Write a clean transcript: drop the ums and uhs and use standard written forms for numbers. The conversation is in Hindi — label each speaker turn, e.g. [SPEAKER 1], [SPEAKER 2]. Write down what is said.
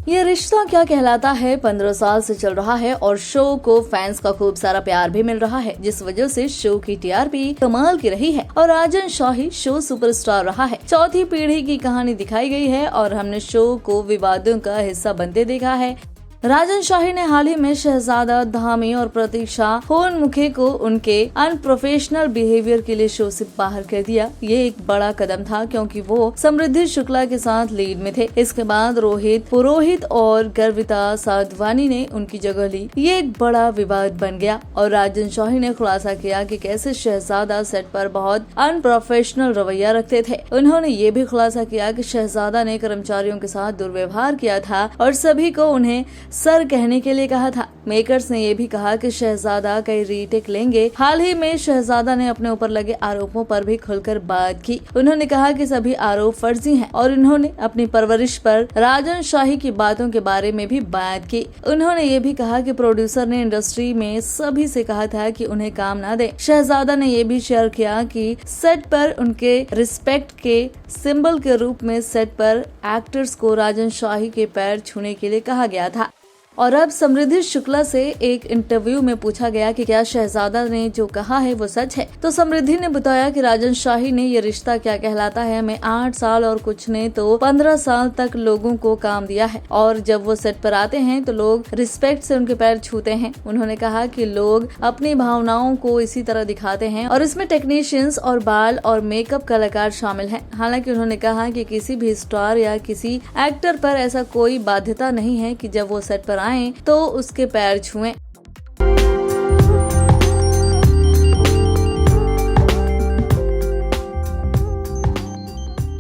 [SPEAKER 1] ये रिश्ता क्या कहलाता है 15 साल से चल रहा है और शो को फैंस का खूब सारा प्यार भी मिल रहा है, जिस वजह से शो की टीआरपी कमाल की रही है और राजन शाही शो सुपरस्टार रहा है। चौथी पीढ़ी की कहानी दिखाई गई है और हमने शो को विवादों का हिस्सा बनते देखा है। राजन शाही ने हाल ही में शहजादा धामी और प्रतीक्षा होनमुखे को उनके अनप्रोफेशनल बिहेवियर के लिए शो से बाहर कर दिया। ये एक बड़ा कदम था क्योंकि वो समृद्धि शुक्ला के साथ लीड में थे। इसके बाद रोहित पुरोहित और गर्विता साधवानी ने उनकी जगह ली। ये एक बड़ा विवाद बन गया और राजन शाही ने खुलासा किया कि कैसे शहजादा सेट पर बहुत अनप्रोफेशनल रवैया रखते थे। उन्होंने ये भी खुलासा किया कि शहजादा ने कर्मचारियों के साथ दुर्व्यवहार किया था और सभी को उन्हें सर कहने के लिए कहा था। मेकर्स ने यह भी कहा कि शहजादा कई रीटेक लेंगे। हाल ही में शहजादा ने अपने ऊपर लगे आरोपों पर भी खुलकर बात की। उन्होंने कहा कि सभी आरोप फर्जी हैं और उन्होंने अपनी परवरिश पर राजन शाही की बातों के बारे में भी बात की। उन्होंने ये भी कहा कि प्रोड्यूसर ने इंडस्ट्री में सभी से कहा था कि उन्हें काम ना दे। शहजादा ने ये भी शेयर किया कि सेट पर उनके रिस्पेक्ट के सिंबल के रूप में सेट पर एक्टर्स को राजन शाही के पैर छूने के लिए कहा गया था। और अब समृद्धि शुक्ला से एक इंटरव्यू में पूछा गया कि क्या शहजादा ने जो कहा है वो सच है, तो समृद्धि ने बताया कि राजन शाही ने ये रिश्ता क्या कहलाता है में 8 साल और कुछ ने तो 15 साल तक लोगों को काम दिया है और जब वो सेट पर आते हैं तो लोग रिस्पेक्ट से उनके पैर छूते हैं। उन्होंने कहा कि लोग अपनी भावनाओं को इसी तरह दिखाते हैं और इसमें टेक्नीशियंस और बाल और मेकअप कलाकार शामिल हैं। हालांकि उन्होंने कहा कि किसी भी स्टार या किसी एक्टर पर ऐसा कोई बाध्यता नहीं है कि जब वो सेट पर आए तो उसके पैर छुएं।